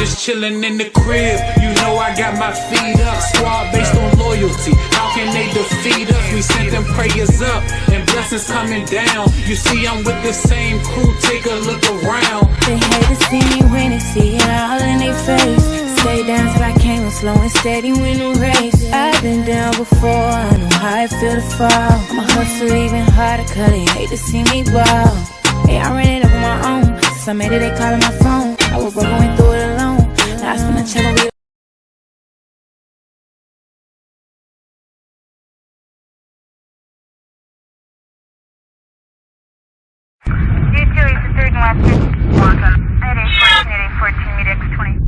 just chilling in the crib. You know I got my feet up. Squad based on loyalty. How can they defeat us? We sent them prayers up and blessings coming down. You see I'm with the same crew. Take a look around. They hate to see me when they see it all in their face. Stay down till I came with slow and steady win the race. I've been down before, I know how it feel to fall. I'ma hustle even harder cause they hate to see me ball. Hey, I ran it up on my own. Since I made it, they calling my phone. I was broke, went through it alone. Now I spend a check on me. D2 is the 3rd and left. Welcome. At A14, meet X20.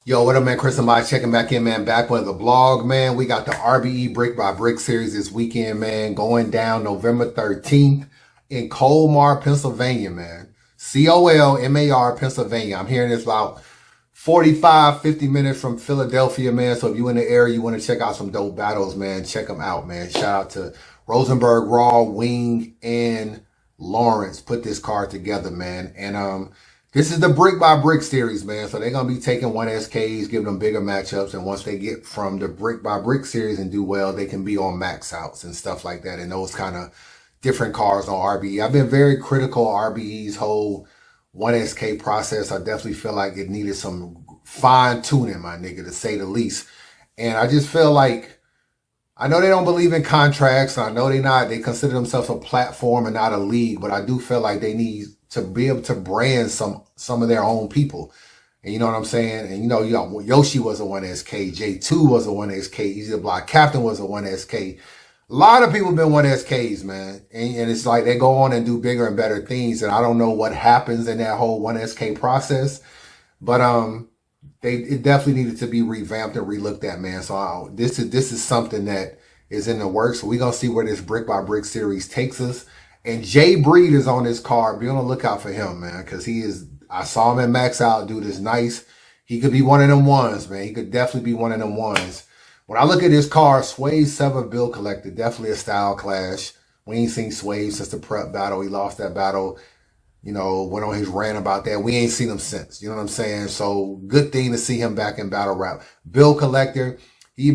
Yo, what up, man? Chris and Mike checking back in, man. Back with the vlog, man. We got the RBE Brick by Brick series this weekend, man. Going down November 13th in Colmar, Pennsylvania, man. Colmar, Pennsylvania. I'm hearing this about 45, 50 minutes from Philadelphia, man. So if you in the area, you want to check out some dope battles, man, check them out, man. Shout out to Rosenberg, Raw, Wing, and Lawrence put this card together, man. And this is the Brick by Brick series, man. So they're going to be taking 1SKs, giving them bigger matchups. And once they get from the Brick by Brick series and do well, they can be on max outs and stuff like that. And those kind of different cards on RBE. I've been very critical of RBE's whole 1SK process. I definitely feel like it needed some fine tuning, my nigga, to say the least. And I just feel like, I know they don't believe in contracts. I know they consider themselves a platform and not a league, but I do feel like they need to be able to brand some of their own people. And you know what I'm saying? And you know, Yoshi was a 1SK, J2 was a 1SK, Easy to Block Captain was a 1SK. A lot of people have been 1SKs, man. And it's like they go on and do bigger and better things. And I don't know what happens in that whole 1SK process. But it definitely needed to be revamped and relooked at, man. So this is something that is in the works. So we're going to see where this Brick by Brick series takes us. And Jay Breed is on this card. Be on the lookout for him, man, because I saw him at Max Out. Dude is nice. He could be one of them ones, man. He could definitely be one of them ones. When I look at this card, Sway's 7 Bill Collector, definitely a style clash. We ain't seen Sway since the prep battle. He lost that battle, you know, went on his rant about that. We ain't seen him since, you know what I'm saying? So good thing to see him back in battle rap. Bill Collector, if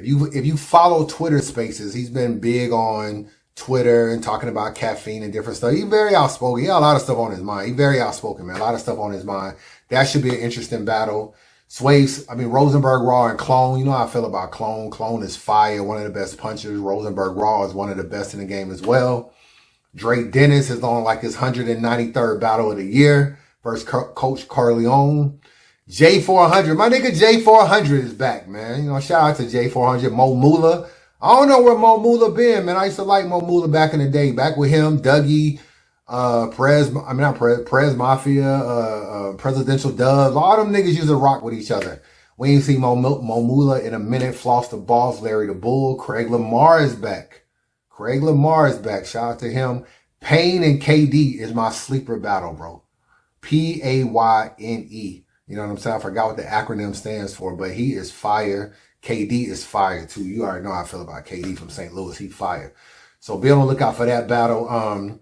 you follow Twitter Spaces, he's been big on Twitter and talking about caffeine and different stuff. He's very outspoken. He got a lot of stuff on his mind. He's very outspoken, man. A lot of stuff on his mind. That should be an interesting battle. Rosenberg, Raw, and Clone. You know how I feel about Clone. Clone is fire, one of the best punchers. Rosenberg, Raw is one of the best in the game as well. Drake Dennis is on like his 193rd battle of the year versus Coach Carleone. J400, my nigga J400 is back, man. You know, shout out to J400. Mo Moolah. I don't know where Mo Moolah been, man. I used to like Mo Moolah back in the day. Back with him, Dougie, Prez Mafia, Presidential Doves. All them niggas used to rock with each other. We ain't seen Mo Moolah in a minute. Floss the Boss, Larry the Bull. Craig Lamar is back. Shout out to him. Payne and KD is my sleeper battle, bro. Payne. You know what I'm saying? I forgot what the acronym stands for, but he is fire. KD is fire too. You already know how I feel about KD from St. Louis. He fire. So be on the lookout for that battle.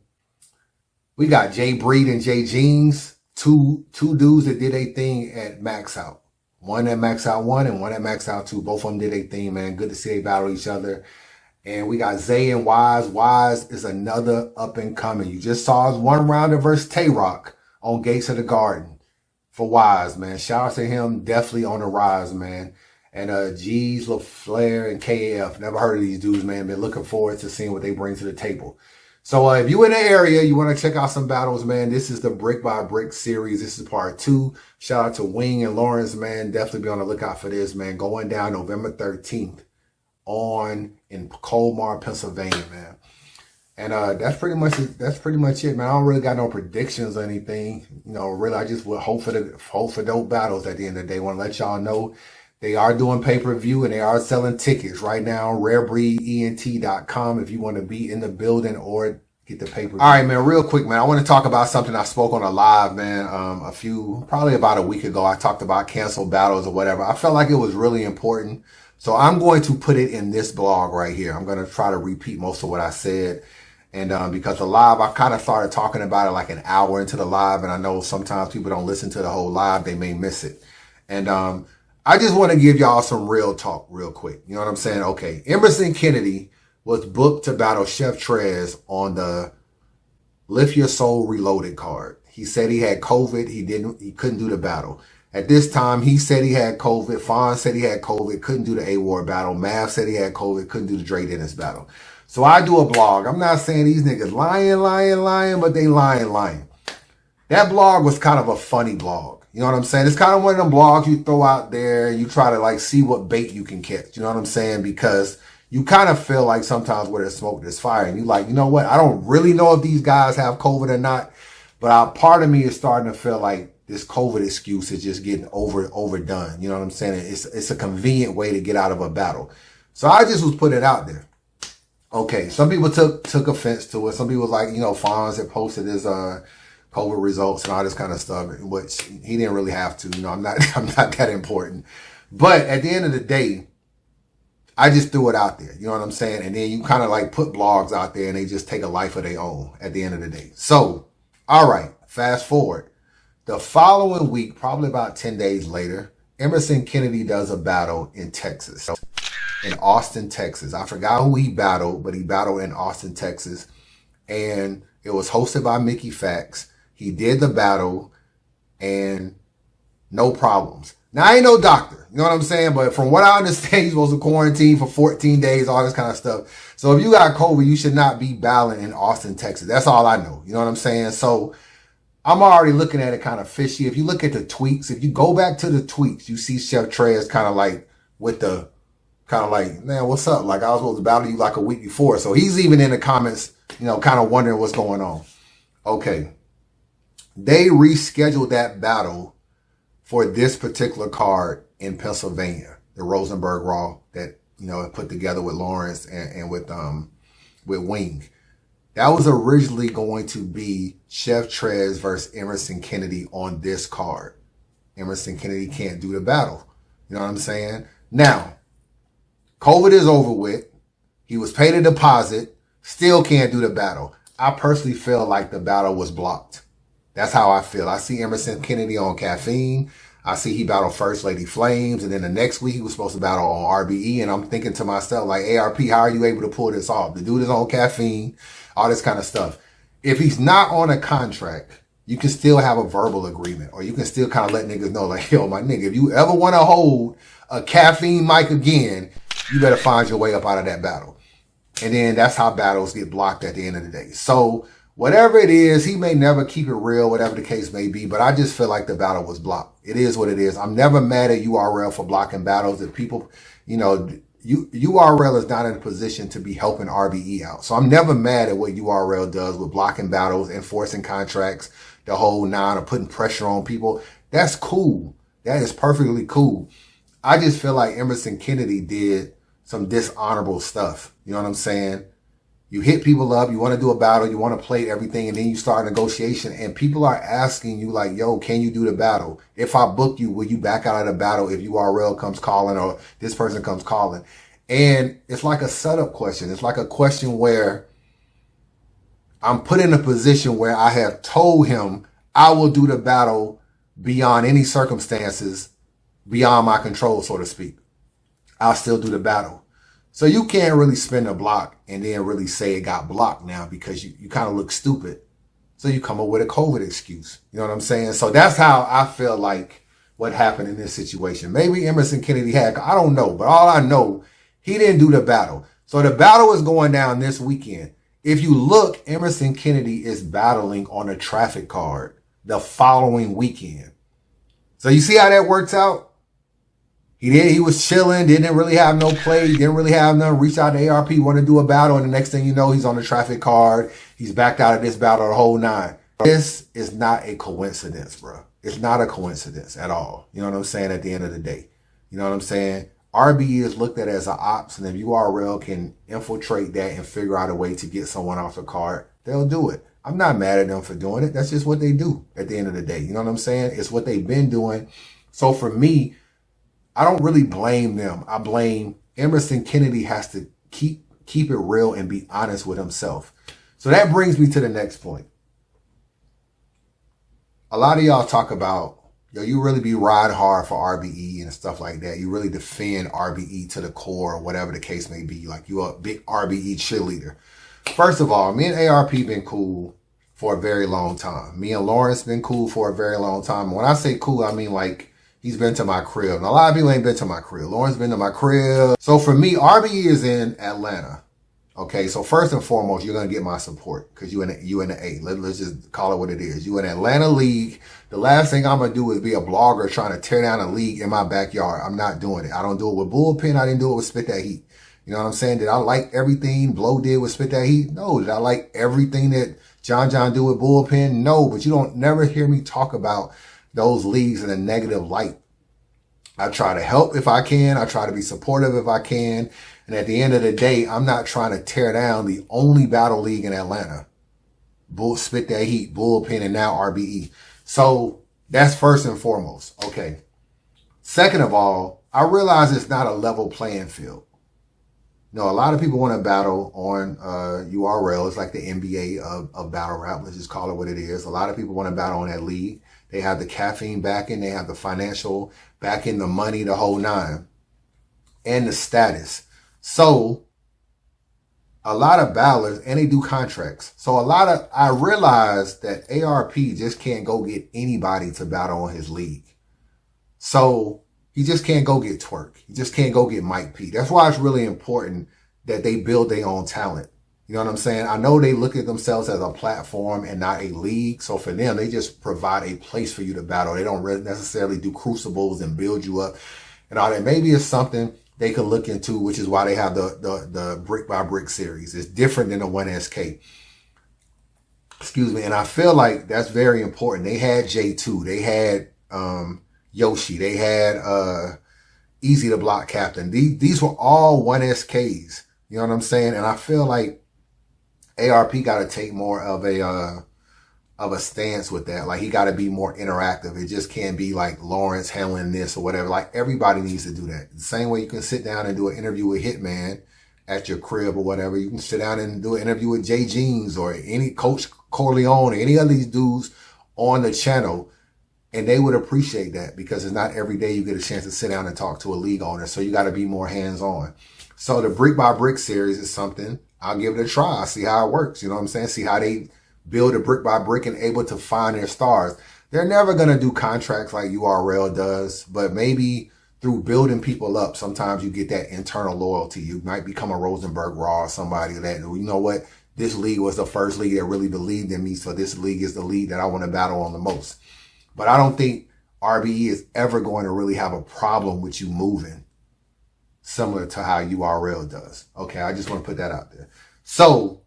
We got Jay Breed and Jay Jeans, two dudes that did a thing at Max Out. One at Max Out 1 and one at Max Out 2. Both of them did a thing, man. Good to see they battle each other. And we got Zay and Wise. Wise is another up and coming. You just saw his one rounder versus Tay-Rock on Gates of the Garden for Wise, man. Shout out to him. Definitely on the rise, man. And G's, LaFlair, and KF. Never heard of these dudes, man. Been looking forward to seeing what they bring to the table. So if you in the area, you want to check out some battles, man, this is the Brick by Brick series. This is part 2. Shout out to Wing and Lawrence, man. Definitely be on the lookout for this, man. Going down November 13th in Colmar, Pennsylvania, man. And that's pretty much it, man. I don't really got no predictions or anything. You know, really, I just would hope for dope battles at the end of the day. Want to let y'all know they are doing pay-per-view and they are selling tickets right now. RareBreedENT.com if you want to be in the building or get the pay-per-view. All right, man, real quick, man. I want to talk about something I spoke on a live, man, probably about a week ago. I talked about canceled battles or whatever. I felt like it was really important So I'm going to put it in this blog right here. I'm going to try to repeat most of what I said. And because the live, I kind of started talking about it like an hour into the live. And I know sometimes people don't listen to the whole live. They may miss it. And I just want to give y'all some real talk real quick. You know what I'm saying? Okay. Emerson Kennedy was booked to battle Chef Trez on the Lift Your Soul Reloaded card. He said he had COVID. He couldn't do the battle. At this time, he said he had COVID. Fawn said he had COVID, couldn't do the A-War battle. Mav said he had COVID, couldn't do the Dre Dennis battle. So I do a blog. I'm not saying these niggas lying, but they lying. That blog was kind of a funny blog. You know what I'm saying? It's kind of one of them blogs you throw out there and you try to like see what bait you can catch. You know what I'm saying? Because you kind of feel like sometimes where there's smoke, there's fire. And you like, you know what? I don't really know if these guys have COVID or not. But part of me is starting to feel like this COVID excuse is just getting overdone. You know what I'm saying? It's a convenient way to get out of a battle. So I just was putting it out there. Okay, some people took offense to it. Some people was like, you know, Fonz had posted his COVID results and all this kind of stuff, which he didn't really have to. You know, I'm not that important. But at the end of the day, I just threw it out there. You know what I'm saying? And then you kind of like put blogs out there and they just take a life of their own at the end of the day. So, all right, fast forward. The following week, probably about 10 days later, Emerson Kennedy does a battle in Texas. In Austin, Texas. I forgot who he battled, but he battled in Austin, Texas. And it was hosted by Mickey Fax. He did the battle and no problems. Now, I ain't no doctor, you know what I'm saying? But from what I understand, you're supposed to quarantine for 14 days, all this kind of stuff. So if you got COVID, you should not be battling in Austin, Texas. That's all I know. You know what I'm saying? So I'm already looking at it kind of fishy. If you look at the tweets, if you go back to the tweets, you see Chef Trez kind of like with the, kind of like, man, what's up? Like I was supposed to battle you like a week before. So he's even in the comments, you know, kind of wondering what's going on. Okay. They rescheduled that battle for this particular card in Pennsylvania, the Rosenberg Raw that, you know, put together with Lawrence and with Wing. That was originally going to be Chef Trez versus Emerson Kennedy on this card. Emerson Kennedy can't do the battle. You know what I'm saying? Now, COVID is over with. He was paid a deposit. Still can't do the battle. I personally feel like the battle was blocked. That's how I feel. I see Emerson Kennedy on caffeine. I see he battled First Lady Flames. And then the next week he was supposed to battle on RBE. And I'm thinking to myself, like, ARP, how are you able to pull this off? The dude is on caffeine, all this kind of stuff. If he's not on a contract, you can still have a verbal agreement. Or you can still kind of let niggas know, like, yo, my nigga, if you ever want to hold a caffeine mic again, you better find your way up out of that battle. And then that's how battles get blocked at the end of the day. So whatever it is, he may never keep it real, whatever the case may be, but I just feel like the battle was blocked. It is what it is. I'm never mad at URL for blocking battles. If people, you know, URL is not in a position to be helping RBE out. So I'm never mad at what URL does with blocking battles, enforcing contracts, the whole nine, or putting pressure on people. That's cool. That is perfectly cool. I just feel like Emerson Kennedy did some dishonorable stuff. You know what I'm saying? You hit people up, you want to do a battle, you want to play everything, and then you start a negotiation, and people are asking you like, yo, can you do the battle? If I book you, will you back out of the battle if URL comes calling or this person comes calling? And it's like a setup question. It's like a question where I'm put in a position where I have told him I will do the battle beyond any circumstances, beyond my control, so to speak. I'll still do the battle. So you can't really spin a block and then really say it got blocked now because you kind of look stupid. So you come up with a COVID excuse. You know what I'm saying? So that's how I feel like what happened in this situation. Maybe Emerson Kennedy had, I don't know, but all I know, he didn't do the battle. So the battle is going down this weekend. If you look, Emerson Kennedy is battling on a traffic card the following weekend. So you see how that works out? He was chilling, didn't really have no play, didn't really have none, reached out to ARP, want to do a battle, and the next thing you know, he's on the traffic card. He's backed out of this battle the whole nine. This is not a coincidence, bro. It's not a coincidence at all. You know what I'm saying? At the end of the day. You know what I'm saying? RBE is looked at as an ops, and if URL can infiltrate that and figure out a way to get someone off the card, they'll do it. I'm not mad at them for doing it. That's just what they do at the end of the day. You know what I'm saying? It's what they've been doing. So for me, I don't really blame them. I blame Emerson Kennedy has to keep it real and be honest with himself. So that brings me to the next point. A lot of y'all talk about, yo, you really be riding hard for RBE and stuff like that. You really defend RBE to the core or whatever the case may be. Like you a big RBE cheerleader. First of all, me and ARP been cool for a very long time. Me and Lawrence been cool for a very long time. When I say cool, I mean like he's been to my crib. And a lot of people ain't been to my crib. Lawrence been to my crib. So for me, RBE is in Atlanta. Okay, so first and foremost, you're gonna get my support because you in the A. Let's just call it what it is. You in Atlanta League. The last thing I'm gonna do is be a blogger trying to tear down a league in my backyard. I'm not doing it. I don't do it with Bullpen. I didn't do it with Spit That Heat. You know what I'm saying? Did I like everything Blow did with Spit That Heat? No. Did I like everything that John do with Bullpen? No. But you don't never hear me talk about those leagues in a negative light. I try to help if I can. I try to be supportive if I can. And at the end of the day, I'm not trying to tear down the only battle league in Atlanta. Spit That Heat, Bullpen, and now RBE. So that's first and foremost. Okay. Second of all, I realize it's not a level playing field. No, a lot of people want to battle on URL. It's like the NBA of battle rap. Let's just call it what it is. A lot of people want to battle on that league. They have the caffeine backing. They have the financial backing, the money, the whole nine, and the status. So a lot of battlers, and they do contracts. So I realize that ARP just can't go get anybody to battle on his league. So he just can't go get Twerk. He just can't go get Mike P. That's why it's really important that they build their own talent. You know what I'm saying? I know they look at themselves as a platform and not a league. So for them, they just provide a place for you to battle. They don't necessarily do crucibles and build you up and all that. Maybe it's something they could look into, which is why they have the Brick by Brick series. It's different than the 1SK. Excuse me. And I feel like that's very important. They had J2. They had Yoshi. They had Easy to Block Captain. These were all 1SKs. You know what I'm saying? And I feel like ARP got to take more of a stance with that. Like he got to be more interactive. It just can't be like Lawrence handling this or whatever. Like everybody needs to do that. The same way you can sit down and do an interview with Hitman at your crib or whatever. You can sit down and do an interview with Jay Jeans or any Coach Corleone or any of these dudes on the channel. And they would appreciate that because it's not every day you get a chance to sit down and talk to a league owner. So you got to be more hands-on. So the Brick by Brick series is something I'll give it a try. See how it works. You know what I'm saying? See how they build a brick by brick and able to find their stars. They're never going to do contracts like URL does, but maybe through building people up, sometimes you get that internal loyalty. You might become a Rosenberg Raw or somebody that, you know what, this league was the first league that really believed in me. So this league is the league that I want to battle on the most. But I don't think RBE is ever going to really have a problem with you moving similar to how URL does. Okay, I just want to put that out there. So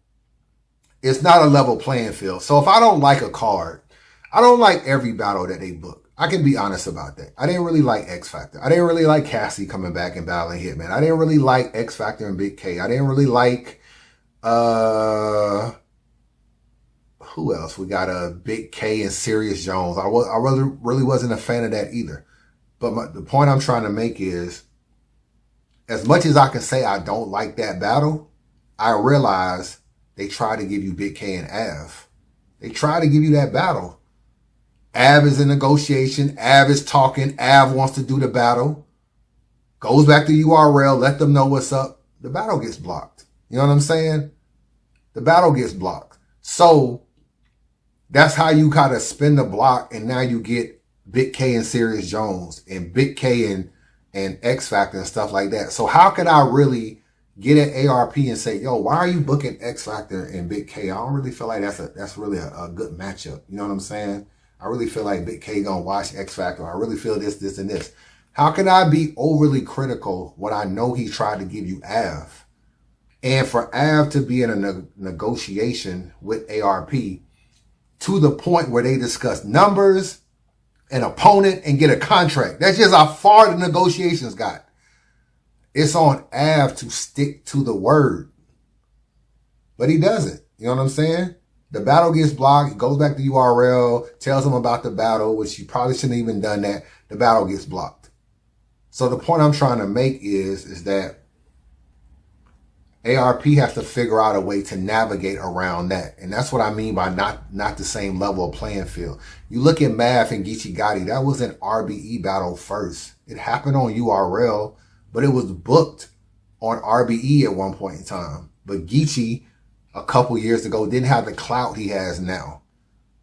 it's not a level playing field. So if I don't like a card, I don't like every battle that they book. I can be honest about that. I didn't really like X Factor. I didn't really like Cassie coming back and battling Hitman. I didn't really like X Factor and Big K. I didn't really like, who else? We got a Big K and Sirius Jones. I really wasn't a fan of that either. But the point I'm trying to make is, as much as I can say I don't like that battle, I realize they try to give you Big K and Av. They try to give you that battle. Av is in negotiation. Av is talking. Av wants to do the battle. Goes back to URL. Let them know what's up. The battle gets blocked. You know what I'm saying? The battle gets blocked. So that's how you kind of spin the block. And now you get Big K and Sirius Jones and Big K and X Factor and stuff like that. So how can I really get at ARP and say, yo, why are you booking X Factor and Big K? I don't really feel like that's really a good matchup. You know what I'm saying? I really feel like Big K gonna watch X Factor. I really feel this, and this. How can I be overly critical when I know he tried to give you Av? And for Av to be in a negotiation with ARP to the point where they discuss numbers, an opponent, and get a contract. That's just how far the negotiations got. It's on Av to stick to the word. But he doesn't. You know what I'm saying? The battle gets blocked. He goes back to URL, tells him about the battle, which he probably shouldn't have even done that. The battle gets blocked. So the point I'm trying to make is that ARP has to figure out a way to navigate around that. And that's what I mean by not the same level of playing field. You look at Mav and Geechee Gotti, that was an RBE battle first. It happened on URL, but it was booked on RBE at one point in time. But Geechee, a couple years ago, didn't have the clout he has now.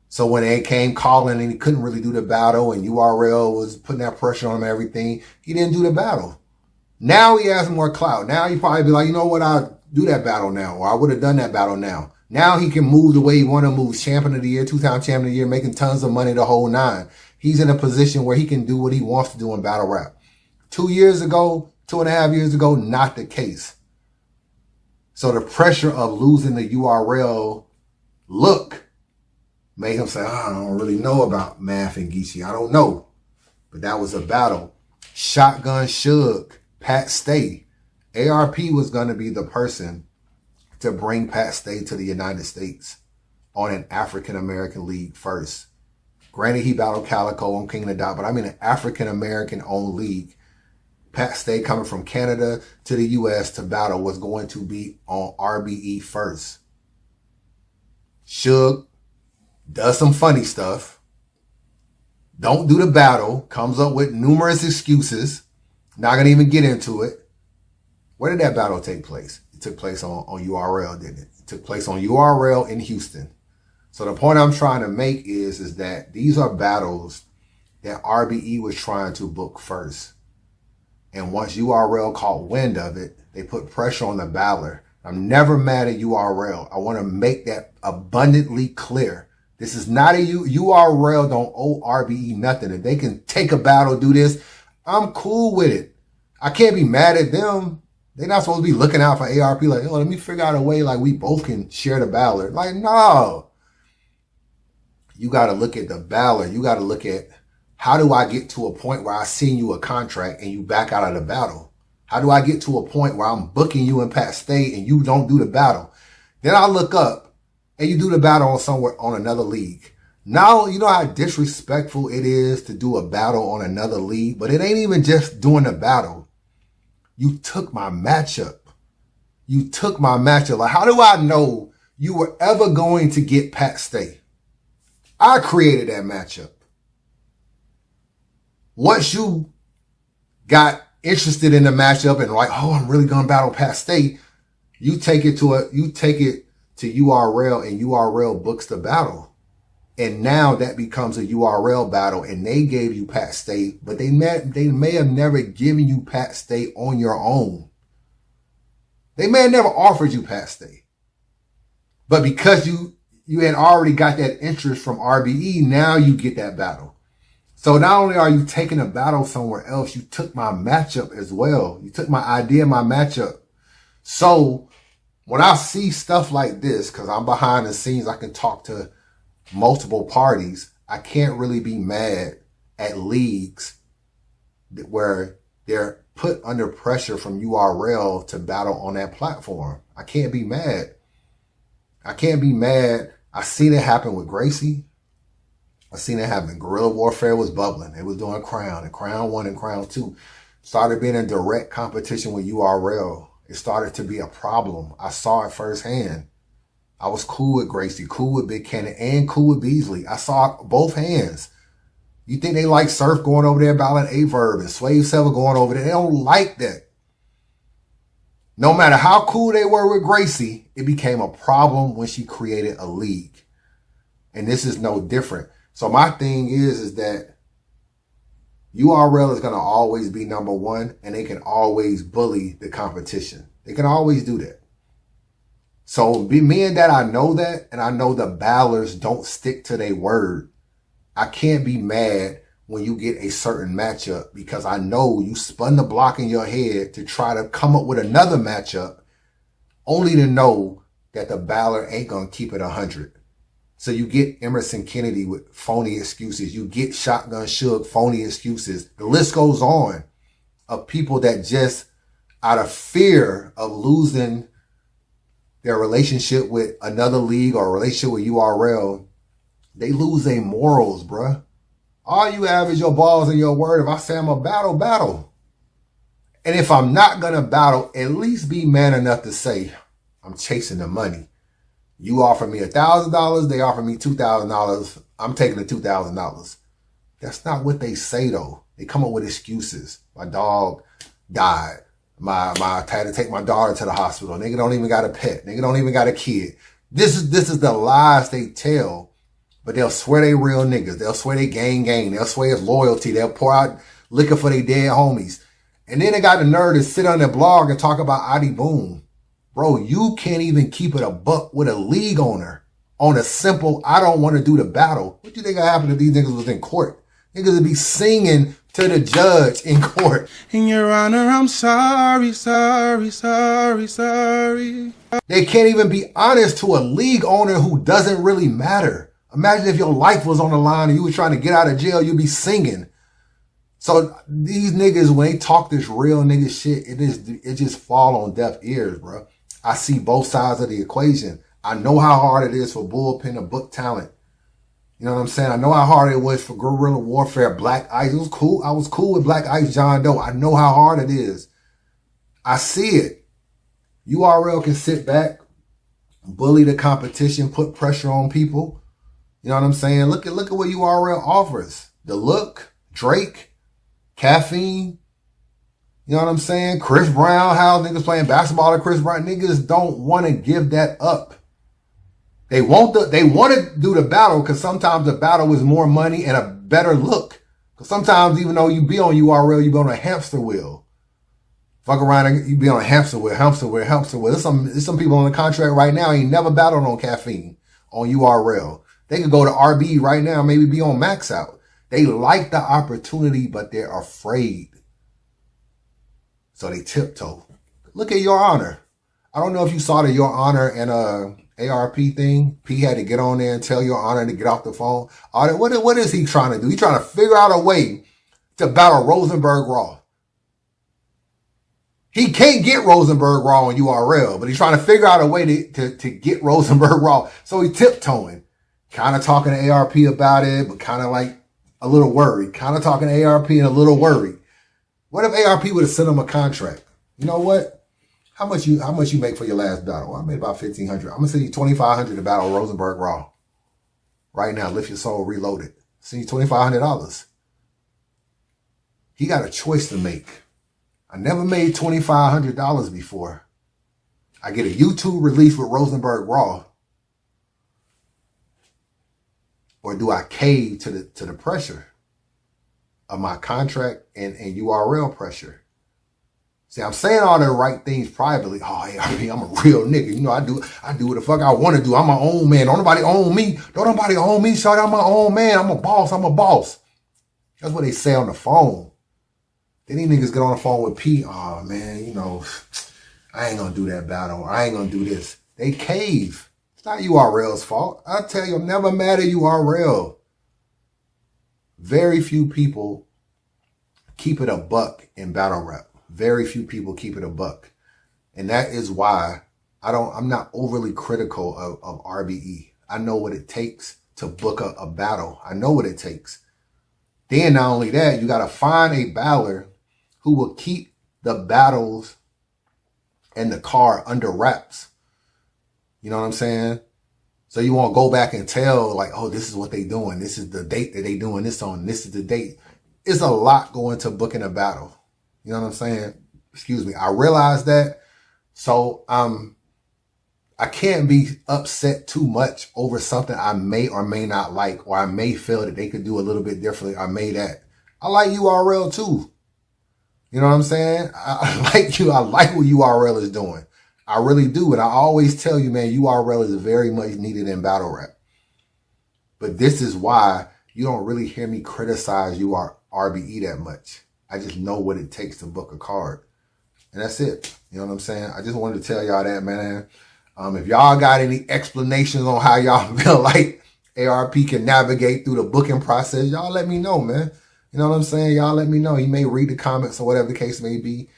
So when they came calling and he couldn't really do the battle and URL was putting that pressure on him and everything, he didn't do the battle. Now he has more clout. Now he probably be like, you know what, I'll do that battle now, or I would have done that battle now. Now he can move the way he want to move. Champion of the year, 2-time champion of the year, making tons of money, the whole nine. He's in a position where he can do what he wants to do in battle rap. 2 years ago, 2.5 years ago, not the case. So the pressure of losing the URL look made him say, I don't really know about Math and Geechee. I don't know. But that was a battle. Shotgun Suge, Pat Stay. ARP was going to be the person to bring Pat Stay to the United States on an African-American league first. Granted, he battled Calico on King of the Dot, but I mean an African-American owned league. Pat Stay coming from Canada to the U.S. to battle was going to be on RBE first. Suge does some funny stuff. Don't do the battle. Comes up with numerous excuses. Not going to even get into it. Where did that battle take place? It took place on URL, didn't it? It took place on URL in Houston. So the point I'm trying to make is that these are battles that RBE was trying to book first. And once URL caught wind of it, they put pressure on the battler. I'm never mad at URL. I want to make that abundantly clear. This is not a URL don't owe RBE nothing. If they can take a battle, do this, I'm cool with it. I can't be mad at them. They're not supposed to be looking out for ARP like, oh, let me figure out a way like we both can share the battler. Like, no. You got to look at the battler. You got to look at, how do I get to a point where I send you a contract and you back out of the battle? How do I get to a point where I'm booking you in Pat State and you don't do the battle? Then I look up and you do the battle on somewhere on another league. Now, you know how disrespectful it is to do a battle on another league, but it ain't even just doing the battle. You took my matchup. You took my matchup. Like, how do I know you were ever going to get Pat State? I created that matchup. Once you got interested in the matchup and like, oh, I'm really gonna battle Pat State, you take it to URL and URL books the battle. And now that becomes a URL battle and they gave you Pat State, but they may have never given you Pat State on your own. They may have never offered you Pat State. But because you had already got that interest from RBE, now you get that battle. So not only are you taking a battle somewhere else, you took my matchup as well. You took my idea, my matchup. So when I see stuff like this, because I'm behind the scenes, I can talk to multiple parties. I can't really be mad at leagues where they're put under pressure from URL to battle on that platform. I can't be mad. I can't be mad. I seen it happen with Gracie. I seen it happen. Guerrilla Warfare was bubbling. They was doing Crown, and Crown 1 and Crown 2 started being in direct competition with URL. It started to be a problem. I saw it firsthand. I was cool with Gracie, cool with Big Cannon, and cool with Beasley. I saw both hands. You think they like Surf going over there battling A-Verb and Swave 7 going over there? They don't like that. No matter how cool they were with Gracie, it became a problem when she created a league. And this is no different. So my thing is that URL is going to always be number one, and they can always bully the competition. They can always do that. So me and that, I know that, and I know the battlers don't stick to their word. I can't be mad when you get a certain matchup because I know you spun the block in your head to try to come up with another matchup only to know that the battler ain't going to keep it 100. So you get Emerson Kennedy with phony excuses. You get Shotgun Suge, phony excuses. The list goes on of people that just out of fear of losing their relationship with another league or a relationship with URL, they lose their morals, bruh. All you have is your balls and your word. If I say I'm a battle. And if I'm not going to battle, at least be man enough to say, I'm chasing the money. You offer me $1,000, they offer me $2,000. I'm taking the $2,000. That's not what they say though. They come up with excuses. My dog died. I had to take my daughter to the hospital. Nigga don't even got a pet. Nigga don't even got a kid. This is the lies they tell. But they'll swear they real niggas. They'll swear they gang. They'll swear it's loyalty. They'll pour out liquor for their dead homies. And then they got the nerve to sit on their blog and talk about Adi Boom. Bro, you can't even keep it a buck with a league owner on a simple, I don't want to do the battle. What do you think would happen if these niggas was in court? Niggas would be singing to the judge in court. In your honor, I'm sorry, sorry, sorry, sorry. They can't even be honest to a league owner who doesn't really matter. Imagine if your life was on the line and you were trying to get out of jail, you'd be singing. So these niggas, when they talk this real nigga shit, it just fall on deaf ears, bro. I see both sides of the equation. I know how hard it is for bullpen to book talent. You know what I'm saying? I know how hard it was for guerrilla warfare, Black Ice. It was cool. I was cool with Black Ice, John Doe. I know how hard it is. I see it. URL can sit back, bully the competition, put pressure on people. You know what I'm saying? Look at what URL offers. The look, Drake, caffeine. You know what I'm saying? Chris Brown, how niggas playing basketball at Chris Brown. Niggas don't want to give that up. They want to do the battle because sometimes the battle is more money and a better look. Because sometimes even though you be on URL, you be on a hamster wheel. Fuck around and you be on a hamster wheel. There's some people on the contract right now ain't never battled on caffeine on URL. They could go to RBE right now, maybe be on max out. They like the opportunity, but they're afraid. So they tiptoe. Look at Your Honor. I don't know if you saw the Your Honor and ARP thing. P had to get on there and tell Your Honor to get off the phone. What is he trying to do? He's trying to figure out a way to battle Rosenberg Raw. He can't get Rosenberg Raw on URL, but he's trying to figure out a way to get Rosenberg Raw. So he's tiptoeing. Kind of talking to ARP about it, but kind of like a little worried. Kind of talking to ARP and a little worried. What if ARP would have sent him a contract? You know what? How much you make for your last battle? Well, I made about $1,500. I'm gonna send you $2,500 to battle Rosenberg Raw. Right now, Lift Your Soul Reloaded. Send you $2,500. He got a choice to make. I never made $2,500 before. I get a YouTube release with Rosenberg Raw. Or do I cave to the pressure of my contract and URL pressure? See, I'm saying all the right things privately. Oh, hey, I'm a real nigga. You know, I do what the fuck I want to do. I'm my own man. Don't nobody own me. Don't nobody own me. Shawty, I'm my own man. I'm a boss. That's what they say on the phone. Then these niggas get on the phone with P. Oh, man, you know, I ain't going to do that battle. I ain't going to do this. They cave. It's not URL's fault. I tell you, I'm never mad at URL. Very few people keep it a buck in battle rap. Very few people keep it a buck. And that is why I'm not overly critical of RBE. I know what it takes to book a battle. I know what it takes. Then not only that, you got to find a battler who will keep the battles and the card under wraps. You know what I'm saying? So you won't go back and tell like, oh, this is what they doing. This is the date that they doing this on. This is the date. It's a lot going to booking a battle. You know what I'm saying? Excuse me. I realize that. So I can't be upset too much over something I may or may not like, or I may feel that they could do a little bit differently. I may that. I like URL too. You know what I'm saying? I like you. I like what URL is doing. I really do. And I always tell you, man, URL is very much needed in battle rap. But this is why you don't really hear me criticize RBE that much. I just know what it takes to book a card. And that's it. You know what I'm saying? I just wanted to tell y'all that, man. If y'all got any explanations on how y'all feel like ARP can navigate through the booking process, y'all let me know, man. You know what I'm saying? Y'all let me know. You may read the comments or whatever the case may be.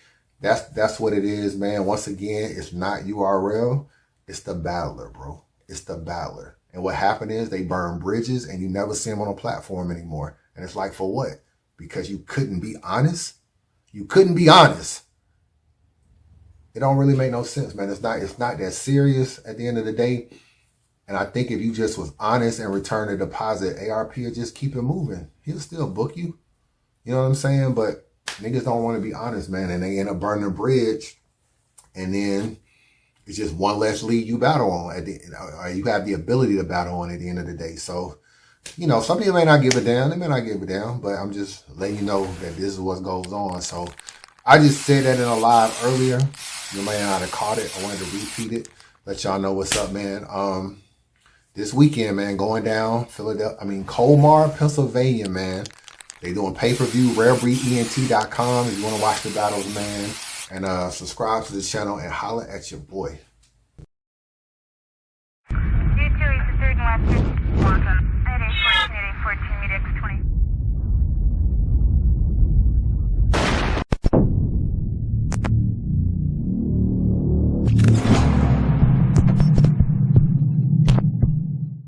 That's what it is, man. Once again, it's not URL. It's the battler, bro. It's the battler. And what happened is they burn bridges and you never see them on a platform anymore. And it's like, for what? Because you couldn't be honest? You couldn't be honest. it don't really make no sense, man. It's not that serious at the end of the day. And I think if you just was honest and return the deposit, ARP will just keep it moving. He'll still book you. You know what I'm saying? But niggas don't want to be honest, man. And they end up burning the bridge. And then it's just one less lead you battle on. You have the ability to battle on at the end of the day. So, you know, some people may not give it down. They may not give it down. But I'm just letting you know that this is what goes on. So I just said that in a live earlier. You may not have caught it. I wanted to repeat it. Let y'all know what's up, man. This weekend, man, going down Colmar, Pennsylvania, man. They doing pay-per-view, rarebreedent.com if you want to watch the battles, man. And subscribe to the channel and holler at your boy. D2 is the third and last 50 block at A14 at A14, meet X20.